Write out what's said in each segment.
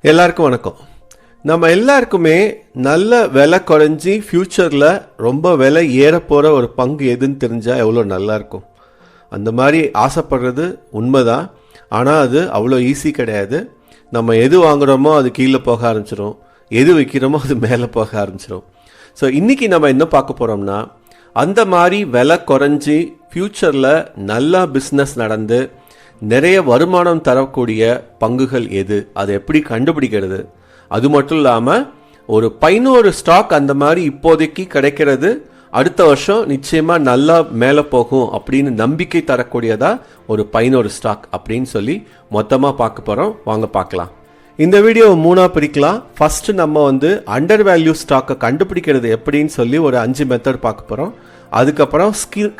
எல்லாருக்கும் வணக்கம். நம்ம எல்லாருக்குமே நல்ல விலை குறைஞ்சி ஃப்யூச்சரில் ரொம்ப விலை ஏற போகிற ஒரு பங்கு எதுன்னு தெரிஞ்சால் எவ்வளோ நல்லா இருக்கும். அந்த மாதிரி ஆசைப்படுறது உண்மைதான். ஆனால் அது அவ்வளோ ஈஸி கிடையாது. நம்ம எது வாங்குகிறோமோ அது கீழே போக ஆரம்பிச்சிடும், எது விற்கிறோமோ அது மேலே போக ஆரம்பிச்சிடும். ஸோ இன்றைக்கி நம்ம என்ன பார்க்க போகிறோம்னா, அந்த மாதிரி விலை குறைஞ்சி ஃப்யூச்சரில் நல்லா பிஸ்னஸ் நடந்து நிறைய வருமானம் தரக்கூடிய பங்குகள் எது, அதை எப்படி கண்டுபிடிக்கிறது, அது மட்டும் இல்லாமல் ஒரு 11 ஸ்டாக் அந்த மாதிரி இப்போதைக்கு கிடைக்கிறது அடுத்த வருஷம் நிச்சயமாக நல்லா மேலே போகும் அப்படின்னு நம்பிக்கை தரக்கூடியதா ஒரு 11 ஸ்டாக் அப்படின்னு சொல்லி மொத்தமாக பார்க்க போகிறோம். வாங்க பார்க்கலாம். இந்த வீடியோவை 3ஆக பிரிக்கலாம். ஃபஸ்ட்டு நம்ம அண்டர் வேல்யூ ஸ்டாக்கை கண்டுபிடிக்கிறது எப்படின்னு சொல்லி ஒரு 5 மெத்தட் பார்க்க போகிறோம். அதுக்கப்புறம்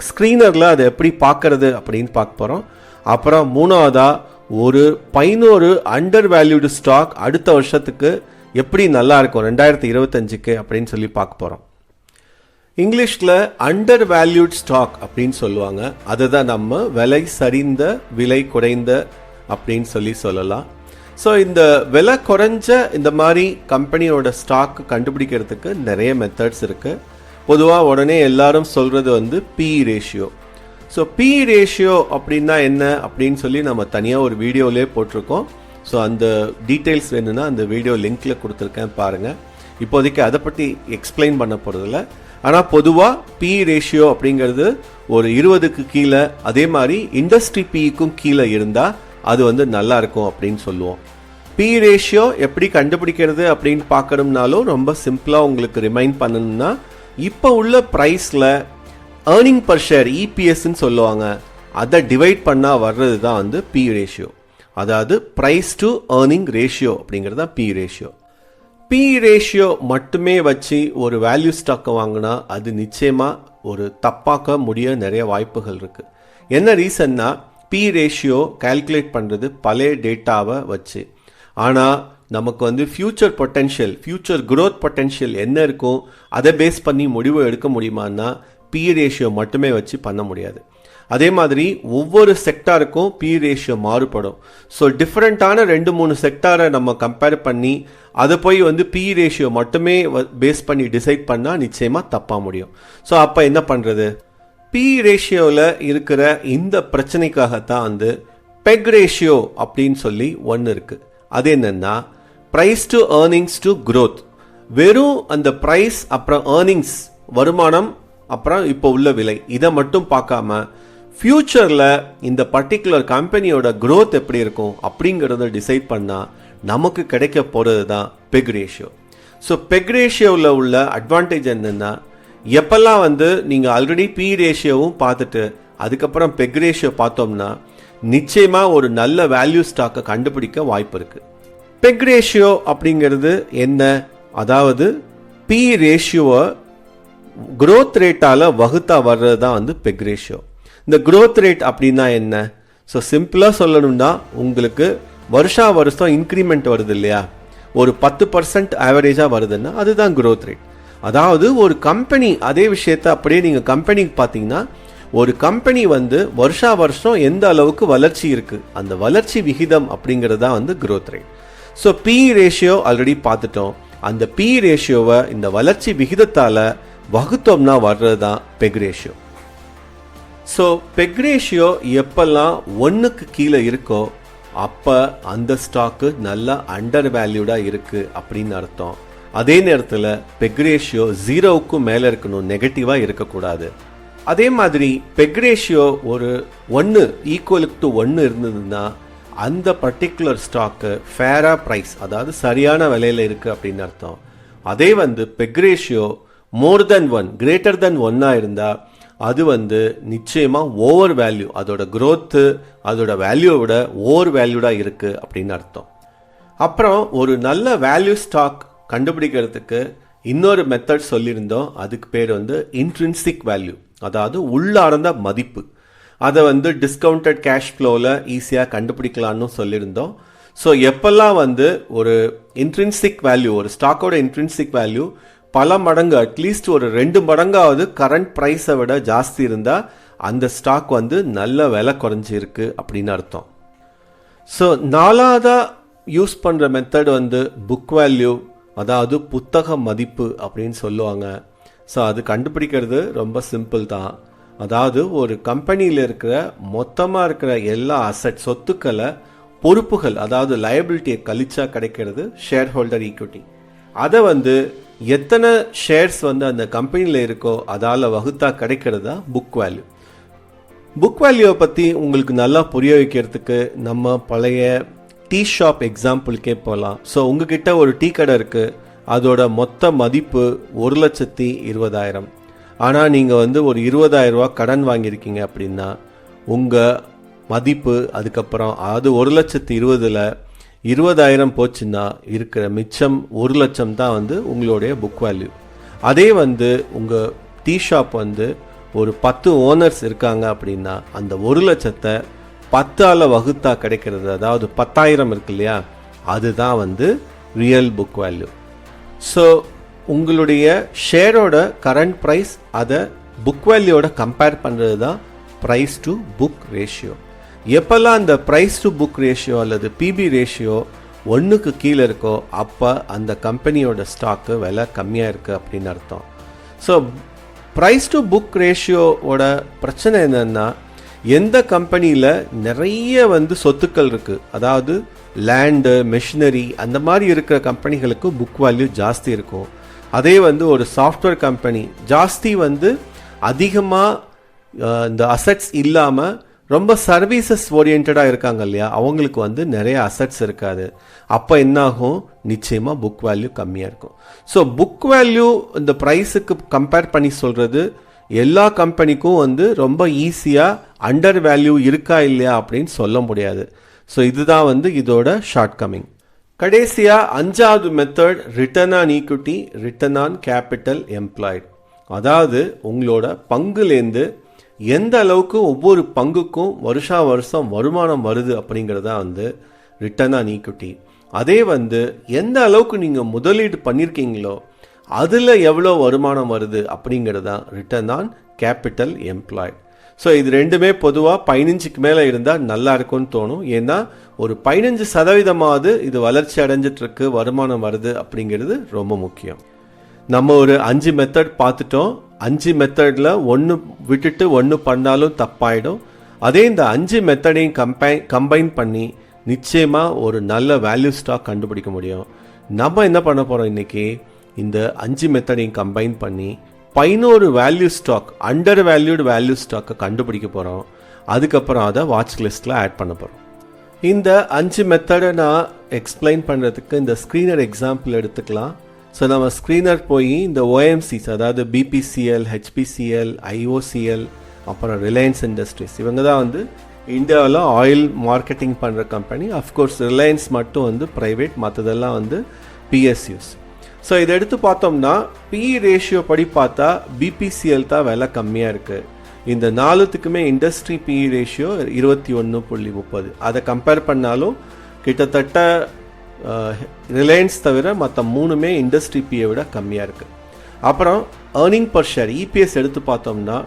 ஸ்க்ரீனரில் அதை எப்படி பார்க்கறது அப்படின்னு பார்க்க போகிறோம். அப்புறம் 3ஆவதா ஒரு 11 அண்டர் வேல்யூடு ஸ்டாக் அடுத்த வருஷத்துக்கு எப்படி நல்லா இருக்கும் 2025க்கு அப்படின்னு சொல்லி பார்க்க போகிறோம். இங்கிலீஷில் அண்டர் வேல்யூட் ஸ்டாக் அப்படின்னு சொல்லுவாங்க. அதை தான் நம்ம விலை சரிந்த விலை குறைந்த அப்படின்னு சொல்லலாம். ஸோ இந்த விலை குறைஞ்ச இந்த மாதிரி கம்பெனியோட ஸ்டாக் கண்டுபிடிக்கிறதுக்கு நிறைய மெத்தட்ஸ் இருக்குது. பொதுவாக உடனே எல்லாரும் சொல்கிறது PE ratio. So PE ratio அப்படின்னா என்ன அப்படின்னு சொல்லி நம்ம தனியாக ஒரு வீடியோவிலே போட்டிருக்கோம். ஸோ அந்த டீட்டெயில்ஸ் வேணும்னா அந்த வீடியோ லிங்க்கில் கொடுத்துருக்கேன், பாருங்கள். இப்போதைக்கு அதை பற்றி எக்ஸ்பிளைன் பண்ண போகிறதில்ல. ஆனால் பொதுவாக PE ரேஷியோ அப்படிங்கிறது ஒரு 20க்கு கீழே, அதே மாதிரி இண்டஸ்ட்ரி PEக்கும் கீழே இருந்தால் அது நல்லா இருக்கும் அப்படின்னு சொல்லுவோம். PE ரேஷியோ எப்படி கண்டுபிடிக்கிறது அப்படின்னு பார்க்கணும்னாலும் ரொம்ப சிம்பிளாக உங்களுக்கு ரிமைண்ட் பண்ணணும்னா, இப்போ உள்ள ப்ரைஸில் ஏர்னிங் பர் ஷேர் EPSன்னு சொல்லுவாங்க, அதை டிவைட் பண்ணால் வர்றது தான் PE ரேஷியோ. அதாவது ப்ரைஸ் டு ஏர்னிங் ரேஷியோ அப்படிங்கிறது தான் PE ரேஷியோ. PE ரேஷியோ மட்டுமே வச்சு ஒரு வேல்யூ ஸ்டாக்கை வாங்கினா அது நிச்சயமாக ஒரு தப்பாக்க முடிய நிறைய வாய்ப்புகள் இருக்குது. என்ன ரீசன்னா, PE ரேஷியோ கால்குலேட் பண்ணுறது பழைய டேட்டாவை வச்சு. ஆனால் நமக்கு future potential, future growth potential என்ன இருக்கும் அதை பேஸ் பண்ணி முடிவு எடுக்க முடியுமான்னா PE ரேஷியோ மட்டுமே வச்சு பண்ண முடியாது. அதே மாதிரி ஒவ்வொரு செக்டாருக்கும் PE ரேஷியோ மாறுபடும். ஸோ டிஃப்ரெண்ட்டான 2-3 செக்டாரை நம்ம கம்பேர் பண்ணி அதை போய் PE ரேஷியோ மட்டுமே பேஸ் பண்ணி டிசைட் பண்ணால் நிச்சயமாக தப்பாக முடியும். ஸோ அப்போ என்ன பண்ணுறது? PE ரேஷியோவில் இருக்கிற இந்த பிரச்சனைக்காகத்தான் பெக் ரேஷியோ அப்படின்னு சொல்லி ஒன்று இருக்குது. அது என்னன்னா, price to earnings to growth. வெறும் அந்த ப்ரைஸ் அப்புறம் ஏர்னிங்ஸ், வருமானம் அப்புறம் இப்போ உள்ள விலை, இதை மட்டும் பார்க்காம ஃபியூச்சரில் இந்த பர்டிகுலர் கம்பெனியோட க்ரோத் எப்படி இருக்கும் அப்படிங்கிறத டிசைட் பண்ணால் நமக்கு கிடைக்க போகிறது தான் பெக் ரேஷியோ. ஸோ பெக் ரேஷியோவில் உள்ள அட்வான்டேஜ் என்னென்னா, எப்பெல்லாம் நீங்கள் ஆல்ரெடி PE ரேஷியோவும் பார்த்துட்டு அதுக்கப்புறம் பெக் ரேஷியோ பார்த்தோம்னா நிச்சயமாக ஒரு நல்ல வேல்யூ ஸ்டாக்கை கண்டுபிடிக்க வாய்ப்பு இருக்குது. பெக் ரேஷியோ அப்படிங்கிறது என்ன? அதாவது PE ரேஷியோவை க்ரோத் ரேட்டால் வகுத்தா வர்றது தான் பெக் ரேஷியோ. இந்த க்ரோத் ரேட் அப்படின்னா என்ன? ஸோ சிம்பிளாக சொல்லணும்னா, உங்களுக்கு வருஷம் இன்க்ரிமெண்ட் வருது இல்லையா, ஒரு 10% ஆவரேஜாக வருதுன்னா அதுதான் க்ரோத் ரேட். அதாவது ஒரு கம்பெனி, அதே விஷயத்தை அப்படியே நீங்கள் கம்பெனிக்கு பார்த்தீங்கன்னா, ஒரு கம்பெனி வருஷம் எந்த அளவுக்கு வளர்ச்சி இருக்குது, அந்த வளர்ச்சி விகிதம் அப்படிங்கிறது தான் growth rate. So PE ratio already பார்த்துட்டோம். அந்த PE ரேஷியோவை இந்த வளர்ச்சி விகிதத்தால் வகுத்தோம்னா வர்றது தான் PEG ratio. So PEG ratio எப்பெல்லாம் 1க்கு கீழே இருக்கோ அப்போ அந்த ஸ்டாக்கு நல்லா அண்டர் வேல்யூடாக இருக்குது அப்படின்னு அர்த்தம். அதே நேரத்தில் பெக் ரேஷியோ 0க்கு மேலே இருக்கணும், நெகட்டிவாக இருக்கக்கூடாது. அதே மாதிரி பெக் ரேஷியோ ஒரு 1 ஈக்குவலுக்கு டு 1 இருந்ததுன்னா அந்த பர்டிகுலர் ஸ்டாக்கு ஃபேராக ப்ரைஸ், அதாவது சரியான விலையில் இருக்குது அப்படின்னு அர்த்தம். அதே பெக் ரேஷியோ மோர் தென் 1, கிரேட்டர் தென் 1 இருந்தால் அது நிச்சயமாக ஓவர் வேல்யூ, அதோட க்ரோத்து அதோட வேல்யூவை விட ஓவர் வேல்யூடாக இருக்குது அப்படின்னு அர்த்தம். அப்புறம் ஒரு நல்ல வேல்யூ ஸ்டாக் கண்டுபிடிக்கிறதுக்கு இன்னொரு மெத்தட் சொல்லியிருந்தோம். அதுக்கு பேர் இன்ட்ரின்சிக் வேல்யூ, அதாவது உள்ளார்ந்த மதிப்பு. அதை டிஸ்கவுண்டட் கேஷ் ஃப்ளோவில் ஈஸியாக கண்டுபிடிக்கலான்னு சொல்லியிருந்தோம். ஸோ எப்பெல்லாம் ஒரு இன்ட்ரின்சிக் வேல்யூ, ஒரு ஸ்டாக்கோட இன்ட்ரின்சிக் வேல்யூ பல மடங்கு, அட்லீஸ்ட் ஒரு 2 மடங்காவது கரண்ட் ப்ரைஸை விட ஜாஸ்தி இருந்தால் அந்த ஸ்டாக் நல்ல விலை குறைஞ்சிருக்கு அப்படின்னு அர்த்தம். ஸோ 4ஆவதா யூஸ் பண்ணுற மெத்தட் வந்து புக் வேல்யூ, அதாவது புத்தக மதிப்பு அப்படின்னு சொல்லுவாங்க. ஸோ அது கண்டுபிடிக்கிறது ரொம்ப சிம்பிள் தான். அதாவது ஒரு கம்பெனியில் இருக்கிற மொத்தமாக இருக்கிற எல்லா அசட் சொத்துக்களை பொறுப்புகள், அதாவது லயபிலிட்டியை கழிச்சா கிடைக்கிறது ஷேர் ஹோல்டர் ஈக்விட்டி. அதை வந்து எத்தனை ஷேர்ஸ் வந்து அந்த கம்பெனியில் இருக்கோ அதால் வகுத்தா கிடைக்கிறது தான் புக் வேல்யூ. புக் வேல்யூவை பற்றி உங்களுக்கு நல்லா புரிய வைக்கிறதுக்கு நம்ம பழைய டீ ஷாப் எக்ஸாம்பிளுக்கே போகலாம். ஸோ உங்ககிட்ட ஒரு டீ கடை இருக்குது, அதோட மொத்த மதிப்பு 1,20,000. ஆனால் நீங்கள் வந்து ஒரு 20,000 ரூபா கடன் வாங்கியிருக்கீங்க அப்படின்னா உங்கள் மதிப்பு அதுக்கப்புறம் அது 1,20,000ல் 20,000 போச்சுன்னா இருக்கிற மிச்சம் 1,00,000 தான் வந்து உங்களுடைய புக் வேல்யூ. அதே வந்து உங்கள் டீ ஷாப் வந்து ஒரு 10 ஓனர்ஸ் இருக்காங்க அப்படின்னா அந்த 1,00,000 10ஆல் வகுத்தா கிடைக்கிறது, அதாவது 10,000 இருக்கு இல்லையா, அதுதான் வந்து ரியல் புக் வேல்யூ. ஸோ உங்களுடைய ஷேரோட கரண்ட் ப்ரைஸ் அதை புக் வேல்யூவோட கம்பேர் பண்ணுறது தான் ப்ரைஸ் டு புக் ரேஷியோ. எப்போல்லாம் அந்த ப்ரைஸ் டு புக் ரேஷியோ அல்லது பிபி ரேஷியோ 1க்கு கீழே இருக்கோ அப்போ அந்த கம்பெனியோட ஸ்டாக்கு விலை கம்மியாக இருக்குது அப்படின்னு அர்த்தம். ஸோ ப்ரைஸ் டு புக் ரேஷியோவோட பிரச்சனை என்னென்னா, எந்த கம்பெனியில் நிறைய வந்து சொத்துக்கள் இருக்குது, அதாவது லேண்டு, மெஷினரி, அந்த மாதிரி இருக்கிற கம்பெனிகளுக்கு புக் வேல்யூ ஜாஸ்தி இருக்கும். அதே வந்து ஒரு சாஃப்ட்வேர் கம்பெனி ஜாஸ்தி வந்து அதிகமாக இந்த அசட்ஸ் இல்லாமல் ரொம்ப சர்வீசஸ் ஓரியன்டாக இருக்காங்க இல்லையா, அவங்களுக்கு வந்து நிறைய அசட்ஸ் இருக்காது. அப்போ என்னாகும், நிச்சயமாக புக் வேல்யூ கம்மியாக இருக்கும். ஸோ புக் வேல்யூ இந்த ப்ரைஸுக்கு கம்பேர் பண்ணி சொல்கிறது எல்லா கம்பெனிக்கும் வந்து ரொம்ப ஈஸியாக அண்டர் வேல்யூ இருக்கா இல்லையா அப்படின்னு சொல்ல முடியாது. ஸோ இதுதான் வந்து இதோட ஷார்ட் கமிங். கடைசியாக 5வது method return on equity, return on capital employed. அதாவது உங்களோட பங்குலேருந்து எந்த அளவுக்கு ஒவ்வொரு பங்குக்கும் வருஷம் வருமானம் வருது அப்படிங்கிறதா வந்து ரிட்டர்ன் ஆன் ஈக்விட்டி. அதே வந்து எந்த அளவுக்கு நீங்கள் முதலீடு பண்ணியிருக்கீங்களோ அதில் எவ்வளோ வருமானம் வருது அப்படிங்கிறது தான் return on capital employed. So இது ரெண்டுமே பொதுவாக 15க்கு மேலே இருந்தால் நல்லா இருக்கும்னு தோணும். ஏன்னா ஒரு 15% இது வளர்ச்சி அடைஞ்சிட்ருக்கு, வருமானம் வருது அப்படிங்கிறது ரொம்ப முக்கியம். நம்ம ஒரு 5 மெத்தட் பார்த்துட்டோம். 5 மெத்தடில் 1 விட்டுட்டு 1 பண்ணாலும் தப்பாயிடும். அதே இந்த 5 மெத்தடையும் கம்பைன் பண்ணி நிச்சயமாக ஒரு நல்ல வேல்யூ ஸ்டாக் கண்டுபிடிக்க முடியும். நம்ம என்ன பண்ண போகிறோம் இன்றைக்கி, இந்த 5 மெத்தடையும் கம்பைன் பண்ணி 11 value stock, under valued value ஸ்டாக்கை கண்டுபிடிக்க போகிறோம். அதுக்கப்புறம் அதை வாட்ச் லிஸ்ட்டில் ஆட் பண்ண போகிறோம். இந்த 5 மெத்தடை நான் எக்ஸ்பிளைன் பண்ணுறதுக்கு இந்த ஸ்க்ரீனர் எக்ஸாம்பிள் எடுத்துக்கலாம். ஸோ நம்ம ஸ்க்ரீனர் போய் இந்த ஓஎம்சிஸ், அதாவது பிபிசிஎல், ஹெச்பிசிஎல், ஐஓசிஎல், அப்புறம் ரிலையன்ஸ் இண்டஸ்ட்ரீஸ், இவங்க தான் வந்து இந்தியாவில் ஆயில் மார்க்கெட்டிங் பண்ணுற கம்பெனி. அஃப்கோர்ஸ் ரிலையன்ஸ் மட்டும் வந்து ப்ரைவேட், மற்றதெல்லாம் வந்து பிஎஸ்யூஸ். ஸோ இதை எடுத்து பார்த்தோம்னா பிஇ ரேஷியோ படி பார்த்தா பிபிசிஎல் தான் விலை கம்மியாக இருக்குது. இந்த 4த்துக்குமே இண்டஸ்ட்ரி பிஇ ரேஷியோ 21.30. அதை கம்பேர் பண்ணாலும் கிட்டத்தட்ட ரிலையன்ஸ் தவிர மற்ற 3மே இண்டஸ்ட்ரி பியை விட கம்மியாக இருக்குது. அப்புறம் ஏர்னிங் பர் ஷேர், இபிஎஸ் எடுத்து பார்த்தோம்னா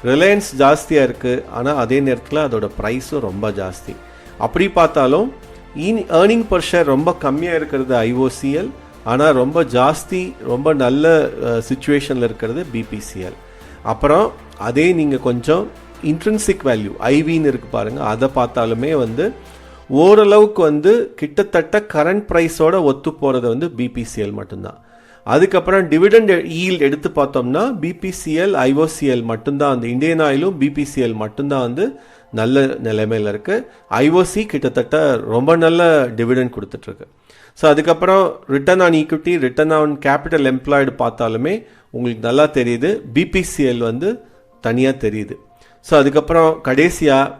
ரிலையன்ஸ் ஜாஸ்தியாக இருக்குது, ஆனால் அதே நேரத்தில் அதோட ப்ரைஸும் ரொம்ப ஜாஸ்தி. அப்படி பார்த்தாலும் ஏர்னிங் பர் ஷேர் ரொம்ப கம்மியாக இருக்கிறது ஐஓசிஎல், ஆனால் ரொம்ப ஜாஸ்தி, ரொம்ப நல்ல சிச்சுவேஷனில் இருக்கிறது பிபிசிஎல். அப்புறம் அதே நீங்கள் கொஞ்சம் இன்ட்ரின்சிக் வேல்யூ ஐவின்னு இருக்குது பாருங்கள், அதை பார்த்தாலுமே வந்து ஓரளவுக்கு வந்து கிட்டத்தட்ட கரண்ட் ப்ரைஸோட ஒத்து போகிறது வந்து பிபிசிஎல் மட்டும்தான். அதுக்கப்புறம் டிவிடெண்ட் ஈல்ட் எடுத்து பார்த்தோம்னா பிபிசிஎல், ஐஓசிஎல் மட்டும்தான், அந்த இந்தியன் ஆயிலும் பிபிசிஎல் மட்டும்தான் வந்து நல்ல நிலைமையில் இருக்குது. ஐஓசி கிட்டத்தட்ட ரொம்ப நல்ல டிவிடெண்ட் கொடுத்துட்ருக்கு. ஸோ அதுக்கப்புறம் return on equity, return on capital employed பார்த்தாலுமே உங்களுக்கு நல்லா தெரியுது, பிபிசிஎல் வந்து தனியாக தெரியுது. ஸோ அதுக்கப்புறம் கடைசியாக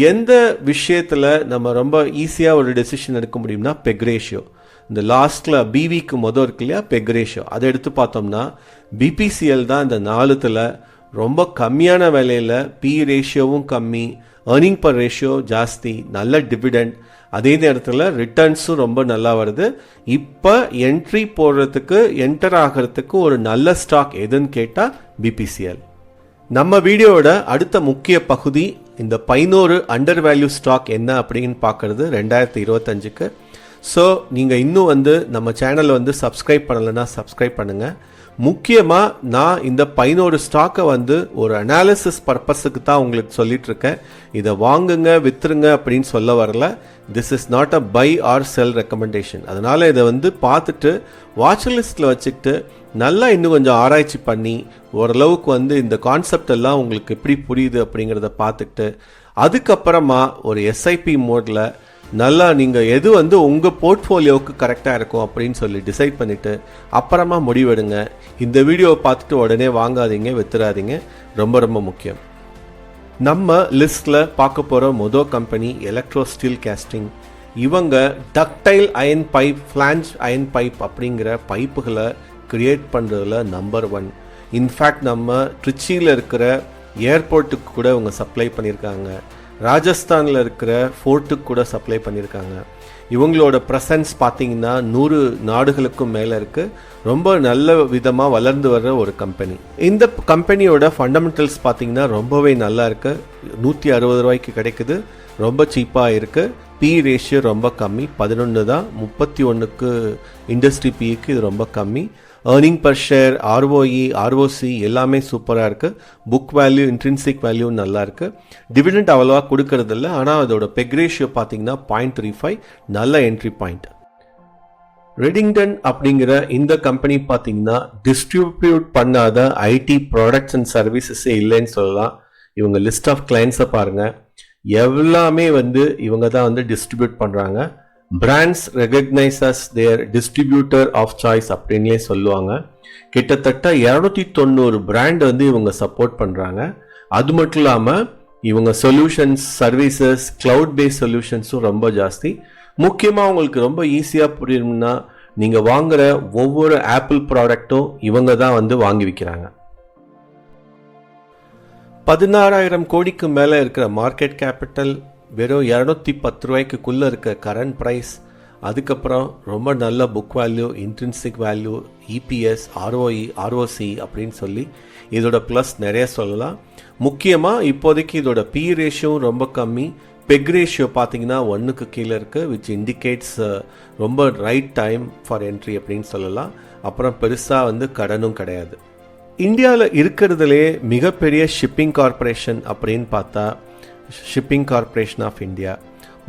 எந்த விஷயத்தில் நம்ம ரொம்ப ஈஸியாக ஒரு டெசிஷன் எடுக்க முடியும்னா பெக் ரேஷியோ. இந்த லாஸ்ட்டில் பிவிக்கு இருக்கு இல்லையா, பெக் ரேஷியோ, அதை எடுத்து பார்த்தோம்னா பிபிசிஎல் தான் இந்த 4த்தில் ரொம்ப கம்மியான விலையில், பி ரேஷியோவும் கம்மி, ஏர்னிங் பர் ரேஷியோ ஜாஸ்தி, நல்ல டிவிடெண்ட், அதே நேரத்தில் ரிட்டர்ன்ஸும் ரொம்ப நல்லா வருது. இப்போ என்டர் ஆகிறதுக்கு ஒரு நல்ல ஸ்டாக் எதுன்னு கேட்டால் பிபிசிஎல். நம்ம வீடியோவோட அடுத்த முக்கிய பகுதி இந்த 11 அண்டர் வேல்யூ ஸ்டாக் என்ன அப்படின்னு பார்க்கறது 2025க்கு. ஸோ நீங்கள் இன்னும் வந்து நம்ம சேனலை வந்து சப்ஸ்கிரைப் பண்ணலைன்னா சப்ஸ்கிரைப் பண்ணுங்கள். முக்கியமாக நான் இந்த 11 ஸ்டாக்கை வந்து ஒரு அனாலிசிஸ் பர்பஸுக்கு தான் உங்களுக்கு சொல்லிகிட்ருக்கேன். இதை வாங்குங்க விற்றுருங்க அப்படின்னு சொல்ல வரல. This is not a buy or sell recommendation. அதனால் இதை வந்து பார்த்துட்டு வாட்ச் லிஸ்ட்டில் வச்சுக்கிட்டு நல்லா இன்னும் கொஞ்சம் ஆராய்ச்சி பண்ணி ஓரளவுக்கு வந்து இந்த கான்செப்ட் எல்லாம் உங்களுக்கு எப்படி புரியுது அப்படிங்கிறத பார்த்துக்கிட்டு அதுக்கப்புறமா ஒரு எஸ்ஐபி மோடில் நல்லா நீங்கள் எது வந்து உங்கள் போர்ட்ஃபோலியோவுக்கு கரெக்டாக இருக்கும் அப்படின்னு சொல்லி டிசைட் பண்ணிவிட்டு அப்புறமா முடிவெடுங்க. இந்த வீடியோவை பார்த்துட்டு உடனே வாங்காதீங்க, வித்துறாதீங்க. ரொம்ப ரொம்ப முக்கியம். நம்ம லிஸ்ட்டில் பார்க்க போகிற மொதல் கம்பெனி எலக்ட்ரோ ஸ்டீல் கேஸ்டிங். இவங்க ductile iron pipe, flange iron pipe அப்படிங்கிற பைப்புகளை கிரியேட் பண்ணுறதுல நம்பர் 1. இன்ஃபேக்ட் நம்ம ட்ரிச்சியில் இருக்கிற ஏர்போர்ட்டுக்கு கூட இவங்க சப்ளை பண்ணியிருக்காங்க. ராஜஸ்தானில் இருக்கிற ஃபோர்ட்டுக்கு கூட சப்ளை பண்ணியிருக்காங்க. இவங்களோட ப்ரெசன்ஸ் பார்த்தீங்கன்னா 100 நாடுகளுக்கும் மேலே இருக்குது. ரொம்ப நல்ல விதமாக வளர்ந்து வர்ற ஒரு கம்பெனி. இந்த கம்பெனியோட ஃபண்டமெண்டல்ஸ் பார்த்தீங்கன்னா ரொம்பவே நல்லா இருக்குது. 160 ரூபாய்க்கு கிடைக்குது. ரொம்ப சீப்பாக இருக்குது. பி ரேஷியோ ரொம்ப கம்மி, 11 தான். 31க்கு இண்டஸ்ட்ரி பிக்கு இது ரொம்ப கம்மி. Earning per share, ROE, ROC எல்லாமே சூப்பராக இருக்குது. புக் வேல்யூ, இன்ட்ரின்சிக் வேல்யூ நல்லா இருக்குது. டிவிடெண்ட் அவ்வளோவா கொடுக்கறதில்ல. ஆனால் அதோட பெக் ரேஷியோ பார்த்தீங்கன்னா 0.35, நல்ல என்ட்ரி பாயிண்ட். ரெடிங்டன் அப்படிங்கிற இந்த கம்பெனி பார்த்தீங்கன்னா டிஸ்ட்ரிபியூட் பண்ணாத ஐடி ப்ராடக்ட்ஸ் அண்ட் சர்வீசஸே இல்லைன்னு சொல்லலாம். இவங்க லிஸ்ட் ஆஃப் கிளைண்ட்ஸை பாருங்கள். எல்லாமே வந்து இவங்க தான் வந்து டிஸ்ட்ரிபியூட் பண்ணுறாங்க. Brands recognise as their distributor of choice அப்படின்லே சொல்லுவாங்க. கிட்டத்தட்ட 290 பிராண்ட் வந்து இவங்க சப்போர்ட் பண்ணுறாங்க. அது மட்டும் இல்லாமல் இவங்க சொல்யூஷன்ஸ், சர்வீசஸ், கிளவுட் பேஸ்ட் சொல்யூஷன்ஸும் ரொம்ப ஜாஸ்தி. முக்கியமாக உங்களுக்கு ரொம்ப ஈஸியாக புரியணும்னா நீங்கள் வாங்குகிற ஒவ்வொரு ஆப்பிள் ப்ராடக்ட்டும் இவங்க தான் வந்து வாங்கி விற்கிறாங்க. 16,000 கோடிக்கு மேலே இருக்கிற மார்க்கெட் கேபிட்டல், வெறும் 210 ரூபாய்க்குள்ளே இருக்க கரண்ட் ப்ரைஸ், அதுக்கப்புறம் ரொம்ப நல்ல book value, intrinsic value, EPS, ROE, ROC அப்படின்னு சொல்லி இதோட ப்ளஸ் நிறைய சொல்லலாம். முக்கியமாக இப்போதைக்கு இதோட பி ரேஷியோ ரொம்ப கம்மி. பெக் ரேஷியோ பார்த்தீங்கன்னா 1க்கு கீழே இருக்குது, விச் இண்டிகேட்ஸ் ரொம்ப ரைட் டைம் ஃபார் என்ட்ரி அப்படின்னு சொல்லலாம். அப்புறம் பெருசாக வந்து கடனும் கிடையாது. இந்தியாவில் இருக்கிறதுலே மிகப்பெரிய ஷிப்பிங் கார்பரேஷன் அப்படின்னு பார்த்தா ஷிப்பிங் கார்பரேஷன் ஆஃப் இந்தியா.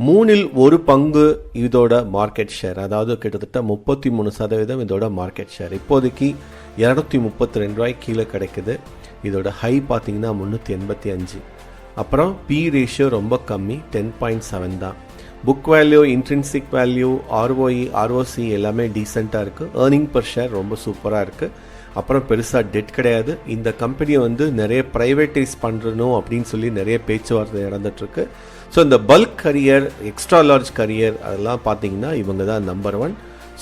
3இல் 1 பங்கு இதோட மார்க்கெட் ஷேர், அதாவது கிட்டத்தட்ட 33% இதோட மார்க்கெட் ஷேர். இப்போதைக்கு 232 ரூபாய் கீழே கிடைக்குது. இதோட ஹை பார்த்தீங்கன்னா 385. அப்புறம் பி ரேஷியோ ரொம்ப கம்மி, 10.7 தான். Book value, intrinsic value, ROE, ROC எல்லாமே டீசெண்டாக இருக்குது. ஏர்னிங் பர் ஷேர் ரொம்ப சூப்பராக இருக்குது. அப்புறம் பெருசாக டெட் கிடையாது. இந்த கம்பெனியை வந்து நிறைய ப்ரைவேட்டைஸ் பண்ணுறணும் அப்படின்னு சொல்லி நிறைய பேச்சுவார்த்தை நடந்துகிட்ருக்கு. ஸோ இந்த bulk career, extra large career அதெல்லாம் பார்த்தீங்கன்னா இவங்க தான் நம்பர் 1.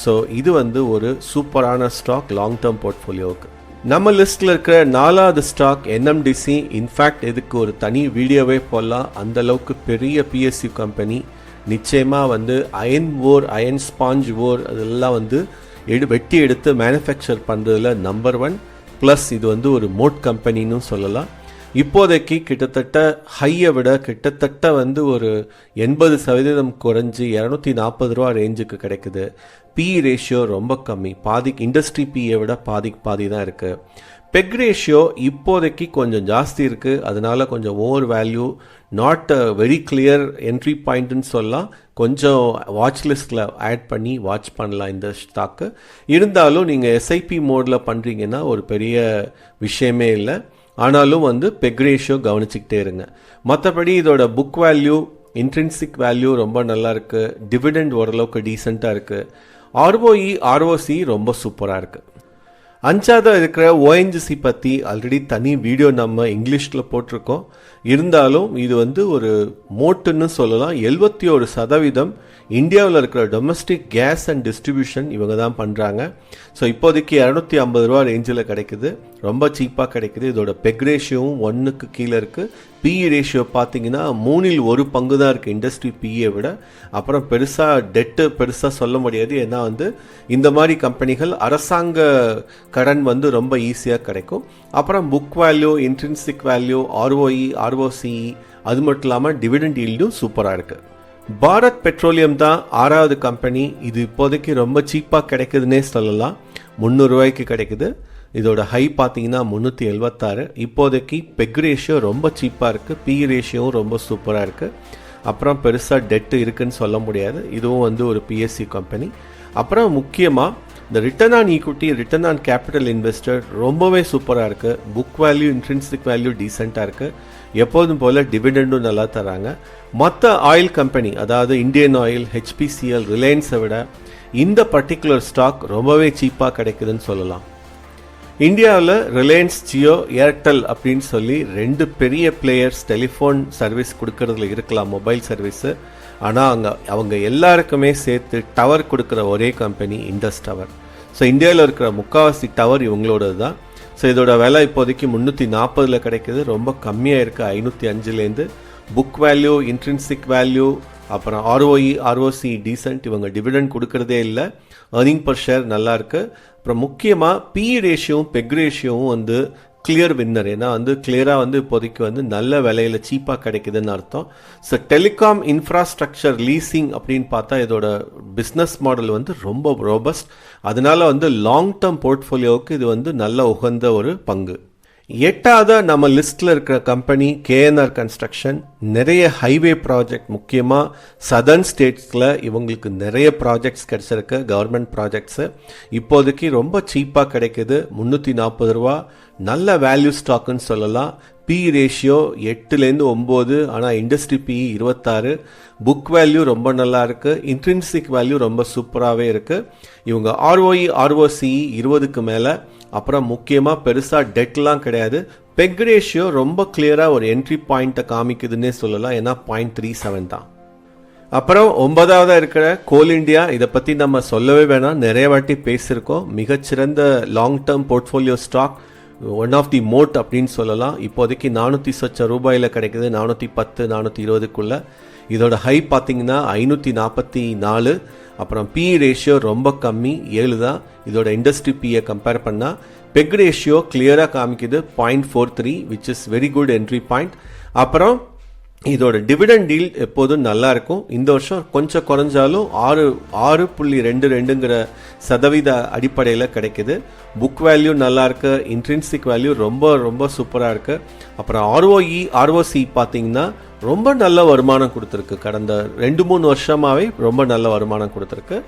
ஸோ இது வந்து ஒரு சூப்பரான ஸ்டாக் லாங் டேர்ம் போர்ட்ஃபோலியோவுக்கு. நம்ம லிஸ்ட்டில் இருக்கிற 4வது ஸ்டாக் NMDC. இன்ஃபேக்ட் இதுக்கு ஒரு தனி வீடியோவே போடலாம். அந்தளவுக்கு பெரிய PSU கம்பெனி. நிச்சயமாக வந்து அயன் ஓர், அயன் ஸ்பாஞ்ச் ஓர் அதெல்லாம் வந்து வெட்டி எடுத்து மேனுஃபேக்சர் பண்ணுறதுல நம்பர் 1. ப்ளஸ் இது வந்து ஒரு மோட் கம்பெனின்னு சொல்லலாம். இப்போதைக்கு கிட்டத்தட்ட ஹையை விட கிட்டத்தட்ட வந்து ஒரு 80% குறைஞ்சி 240 ரூபா ரேஞ்சுக்கு கிடைக்குது. பி ரேஷியோ ரொம்ப கம்மி, இண்டஸ்ட்ரி பியை விட பாதி தான் இருக்குது. பெக் ரேஷியோ இப்போதைக்கு கொஞ்சம் ஜாஸ்தி இருக்குது. அதனால கொஞ்சம் over value, not very clear entry பாயிண்ட்னு சொல்லலாம். கொஞ்சம் வாட்ச் லிஸ்ட்டில் ஆட் பண்ணி வாட்ச் பண்ணலாம் இந்த ஸ்டாக்கு. இருந்தாலும் நீங்கள் எஸ்ஐபி மோடில் பண்ணுறீங்கன்னா ஒரு பெரிய விஷயமே இல்லை. ஆனாலும் வந்து பெக் ரேஷியோ கவனிச்சுக்கிட்டே இருங்க. மற்றபடி இதோட புக் வேல்யூ, இன்ட்ரின்சிக் வேல்யூ ரொம்ப நல்லா இருக்குது. டிவிடெண்ட் ஓரளவுக்கு டீசெண்டாக இருக்குது. ROE, ROC ரொம்ப சூப்பராக இருக்குது. 5வது இருக்கிற ONGC பற்றி ஆல்ரெடி தனி வீடியோ நம்ம இங்கிலீஷில் போட்டிருக்கோம். இருந்தாலும் இது வந்து ஒரு மோட்டுன்னு சொல்லலாம். 71% இந்தியாவில் இருக்கிற டொமஸ்டிக் கேஸ் அண்ட் டிஸ்ட்ரிபியூஷன் இவங்க தான் பண்ணுறாங்க. ஸோ இப்போதைக்கு 250 ரூபா ரேஞ்சில் கிடைக்குது. ரொம்ப சீப்பாக கிடைக்குது. இதோட பெக் ரேஷியோவும் 1க்கு கீழே இருக்குது. பிஇ ரேஷியோ பார்த்தீங்கன்னா 3இல் 1 பங்கு தான் இருக்குது இண்டஸ்ட்ரி பிஏ விட. அப்புறம் பெருசாக சொல்ல முடியாது. ஏன்னா வந்து இந்த மாதிரி கம்பெனிகள் அரசாங்க கடன் வந்து ரொம்ப ஈஸியாக கிடைக்கும். அப்புறம் book value, intrinsic value, ROE, ROC அது மட்டும் இல்லாமல் டிவிடெண்ட் ஈல்டும் சூப்பராக இருக்குது. பாரத் பெட்ரோலியம் தான் 6வது கம்பெனி. இது இப்போதைக்கு ரொம்ப சீப்பாக கிடைக்குதுன்னே சொல்லலாம். 300 ரூபாய்க்கு கிடைக்குது. இதோட ஹை பார்த்தீங்கன்னா 376. இப்போதைக்கு பெக் ரேஷியோ ரொம்ப சீப்பாக இருக்குது, பி ரேஷியோவும் ரொம்ப சூப்பராக இருக்குது. அப்புறம் பெருசாக டெட்டு இருக்குன்னு சொல்ல முடியாது. இதுவும் வந்து ஒரு பிஎஸ்சி கம்பெனி. அப்புறம் முக்கியமாக இந்த return on equity, return on capital investor ரொம்பவே சூப்பராக இருக்குது. புக் வேல்யூ, இன்ட்ரின்சிக் வேல்யூ டீசெண்டாக இருக்குது. எப்போதும் போல் டிவிடெண்டும் நல்லா தராங்க. மற்ற ஆயில் கம்பெனி, அதாவது இந்தியன் ஆயில், ஹெச்பிசிஎல், ரிலையன்ஸை விட இந்த பர்டிகுலர் ஸ்டாக் ரொம்பவே சீப்பாக கிடைக்குதுன்னு சொல்லலாம். இந்தியாவில் ரிலையன்ஸ், ஜியோ, ஏர்டெல் அப்படின்னு சொல்லி 2 பெரிய பிளேயர்ஸ் டெலிஃபோன் சர்வீஸ் கொடுக்கறதுல இருக்கலாம், மொபைல் சர்வீஸு. ஆனால் அவங்க எல்லாருக்குமே சேர்த்து டவர் கொடுக்குற ஒரே கம்பெனி இண்டஸ் டவர். ஸோ இந்தியாவில் இருக்கிற முக்கால்வாசி டவர் இவங்களோடது தான். ஸோ இதோட விலை இப்போதைக்கு 340 கிடைக்குது. ரொம்ப கம்மியாக இருக்குது 505லேருந்து. புக் வேல்யூ, இன்ட்ரின்சிக் வேல்யூ, அப்புறம் ஆர்ஓஇ, ஆர்ஓசி டீசென்ட். இவங்க டிவிடெண்ட் கொடுக்கறதே இல்லை. ஏர்னிங் பர் ஷேர் நல்லா இருக்குது. அப்புறம் முக்கியமாக பி ரேஷியோவும் பெக் ரேஷியோவும் வந்து கிளியர் வின்னர். ஏன்னா வந்து கிளியராக வந்து இப்போதைக்கு வந்து நல்ல விலையில் சீப்பாக கிடைக்குதுன்னு அர்த்தம். ஸோ டெலிகாம் இன்ஃப்ராஸ்ட்ரக்சர் லீசிங் அப்படின்னு பார்த்தா இதோட பிஸ்னஸ் மாடல் வந்து ரொம்ப ரோபஸ்ட். அதனால வந்து லாங் டேர்ம் போர்ட்ஃபோலியோவுக்கு இது வந்து நல்ல உகந்த ஒரு பங்கு. 8வது நம்ம லிஸ்ட்டில் இருக்கிற கம்பெனி கேஎன்ஆர் கன்ஸ்ட்ரக்ஷன். நிறைய ஹைவே ப்ராஜெக்ட், முக்கியமாக சதர்ன் ஸ்டேட்ஸில் இவங்களுக்கு நிறைய ப்ராஜெக்ட்ஸ் கிடைச்சிருக்கு, கவர்மெண்ட் ப்ராஜெக்ட்ஸு. இப்போதைக்கு ரொம்ப சீப்பாக கிடைக்குது, 340 ரூபா. நல்ல வேல்யூ ஸ்டாக்குன்னு சொல்லலாம். பி ரேஷியோ 8லேருந்து 9, ஆனால் இண்டஸ்ட்ரி பிஇ 26. புக் வேல்யூ ரொம்ப நல்லா இருக்குது. இன்ட்ரின்சிக் வேல்யூ ரொம்ப சூப்பராகவே இருக்குது. இவங்க ஆர்ஓஇ, ஆர்ஓசிஇ 20க்கு மேலே. அப்புறம் முக்கியமாக பெருசாக டெட்லாம் கிடையாது. பெக் ரேஷியோ ரொம்ப கிளியராக ஒரு என்ட்ரி பாயிண்ட்டை காமிக்குதுன்னே சொல்லலாம். ஏன்னா 0.37 தான். அப்புறம் 9வது இருக்கிற கோல் இண்டியா. இதை பற்றி நம்ம சொல்லவே வேணாம், நிறைய வாட்டி பேசியிருக்கோம். மிகச்சிறந்த long term portfolio stock, one of the moat அப்படின்னு சொல்லலாம். இப்போதைக்கு 400 சொச்ச ரூபாயில் கிடைக்குது, 410, 420க்குள்ள. இதோட ஹை பார்த்தீங்கன்னா 544. அப்புறம் பி ரேஷியோ ரொம்ப கம்மி, 7 தான். இதோட இண்டஸ்ட்ரி பியை கம்பேர் பண்ணால் பெக் ரேஷியோ கிளியராக காமிக்குது 0.43, which is very good entry point. அப்புறம் இதோட டிவிடெண்ட் டீல் எப்போதும் நல்லா இருக்கும். இந்த வருஷம் கொஞ்சம் குறைஞ்சாலும் 6.22% அடிப்படையில் கிடைக்குது. புக் வேல்யூ நல்லா இருக்கு, இன்ட்ரின்சிக் வேல்யூ ரொம்ப ரொம்ப சூப்பராக இருக்கு. அப்புறம் ஆர்ஓஇ, ஆர்ஓசி பார்த்தீங்கன்னா ரொம்ப நல்ல வருமானம் கொடுத்துருக்கு. கடந்த 2-3 வருஷமாகவே ரொம்ப நல்ல வருமானம் கொடுத்துருக்கு.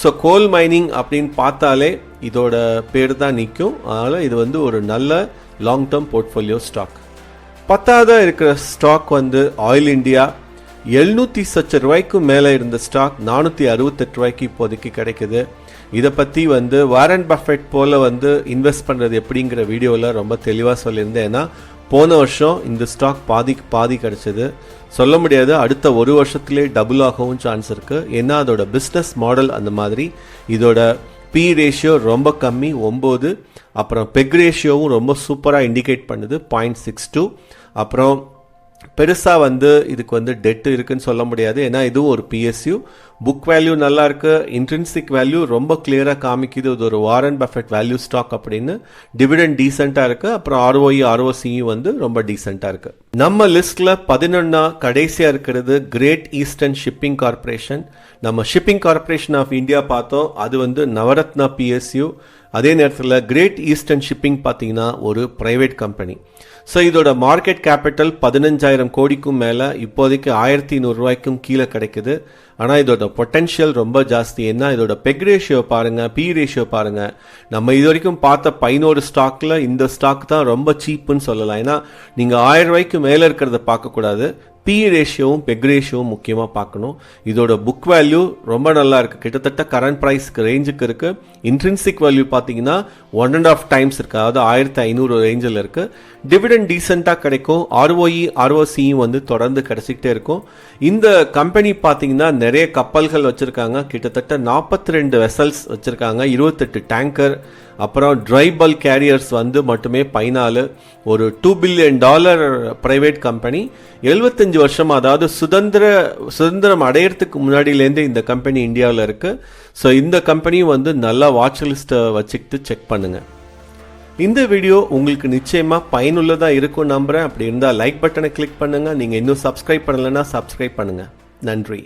ஸோ கோல் மைனிங் அப்படின்னு பார்த்தாலே இதோட பேர் தான் நிற்கும். அதனால் இது வந்து ஒரு நல்ல லாங் டேர்ம் போர்ட்ஃபோலியோ ஸ்டாக். 10வது இருக்கிற ஸ்டாக் வந்து ஆயில் இண்டியா. 700 சொச்ச ரூபாய்க்கு மேலே இருந்த ஸ்டாக் 468 ரூபாய்க்கு இப்போதைக்கு கிடைக்குது. இதை பற்றி வந்து வாரன் பஃபெட் போல் வந்து இன்வெஸ்ட் பண்ணுறது எப்படிங்கிற வீடியோவில் ரொம்ப தெளிவாக சொல்லியிருந்தேன். ஏன்னா போன வருஷம் இந்த ஸ்டாக் பாதி கிடைச்சது. சொல்ல முடியாது, அடுத்த ஒரு வருஷத்துலேயே டபுள் ஆகவும் சான்ஸ் இருக்குது. ஏன்னா அதோட பிஸ்னஸ் மாடல் அந்த மாதிரி. இதோட பி ரேஷியோ ரொம்ப கம்மி, 9. அப்புறம் பெக் ரேஷியோவும் ரொம்ப சூப்பராக இண்டிகேட் பண்ணுது, 0.62. அப்புறம் பெருசாக வந்து இதுக்கு வந்து டெட்டு இருக்குன்னு சொல்ல முடியாது. ஏன்னா இதுவும் ஒரு பிஎஸ்யூ. புக் வேல்யூ நல்லா இருக்கு, இன்ட்ரின்சிக் வேல்யூ ரொம்ப கிளியராக காமிக்குது. இது ஒரு வாரன் பஃபெட் வேல்யூ ஸ்டாக் அப்படின்னு. டிவிடெண்ட் டீசெண்டாக இருக்கு. அப்புறம் ஆர்ஓஇ, ஆர்ஓசியும் வந்து ரொம்ப டீசெண்டாக இருக்கு. நம்ம லிஸ்ட்ல 11 கடைசியாக இருக்கிறது கிரேட் ஈஸ்டர்ன் ஷிப்பிங் கார்பரேஷன். நம்ம ஷிப்பிங் கார்பரேஷன் ஆஃப் இந்தியா பார்த்தோம், அது வந்து நவரத்னா பிஎஸ்யூ. அதே நேரத்தில் கிரேட் ஈஸ்டர்ன் ஷிப்பிங் பார்த்தீங்கன்னா ஒரு பிரைவேட் கம்பெனி. ஸோ இதோட மார்க்கெட் கேபிட்டல் 15,000 கோடிக்கும் மேலே, இப்போதைக்கு 1,200 ரூபாய்க்கும் கீழே கிடைக்குது. ஆனால் இதோட பொட்டென்ஷியல் ரொம்ப ஜாஸ்தி. ஏன்னா இதோட பெக் ரேஷியோ பாருங்க, பி ரேஷியோ பாருங்க. நம்ம இது வரைக்கும் பார்த்த 11 ஸ்டாக்ல இந்த ஸ்டாக் தான் ரொம்ப சீப்புன்னு சொல்லலாம். ஏன்னா நீங்கள் 1000 ரூபாய்க்கு மேலே இருக்கிறத பார்க்கக்கூடாது, பி ரேஷியோவும் பெக் ரேஷியோவும் முக்கியமாக பார்க்கணும். இதோட புக் வேல்யூ ரொம்ப நல்லா இருக்குது, கிட்டத்தட்ட கரண்ட் ப்ரைஸ்க்கு ரேஞ்சுக்கு இருக்குது. இன்ட்ரின்சிக் வேல்யூ பார்த்தீங்கன்னா 1.5 டைம்ஸ் இருக்குது, அதாவது 1,500 ரேஞ்சில் இருக்குது. டிவிடெண்ட் டீசெண்டாக கிடைக்கும். ஆர்ஓஇ, ஆர்ஓசியும் வந்து தொடர்ந்து கிடைச்சிக்கிட்டே இருக்கும். இந்த கம்பெனி பார்த்தீங்கன்னா நிறைய கப்பல்கள் வச்சுருக்காங்க, கிட்டத்தட்ட 42 வெசல்ஸ் வச்சுருக்காங்க, 28 டேங்கர். அப்புறம் ட்ரை பல்க் கேரியர்ஸ் வந்து மட்டுமே 14. ஒரு $2 பில்லியன் பிரைவேட் கம்பெனி. 75 வருஷம், அதாவது சுதந்திரம் அடையிறதுக்கு முன்னாடியிலேருந்து இந்த கம்பெனி இந்தியாவில் இருக்குது. ஸோ இந்த கம்பெனியும் வந்து நல்லா வாட்ச் லிஸ்ட்டை வச்சுக்கிட்டு செக் பண்ணுங்கள். இந்த வீடியோ உங்களுக்கு நிச்சயமாக பயனுள்ளதாக இருக்கும் நம்புகிறேன். அப்படி இருந்தால் லைக் பட்டனை கிளிக் பண்ணுங்கள். நீங்கள் இன்னும் சப்ஸ்கிரைப் பண்ணலைன்னா சப்ஸ்கிரைப் பண்ணுங்கள். நன்றி.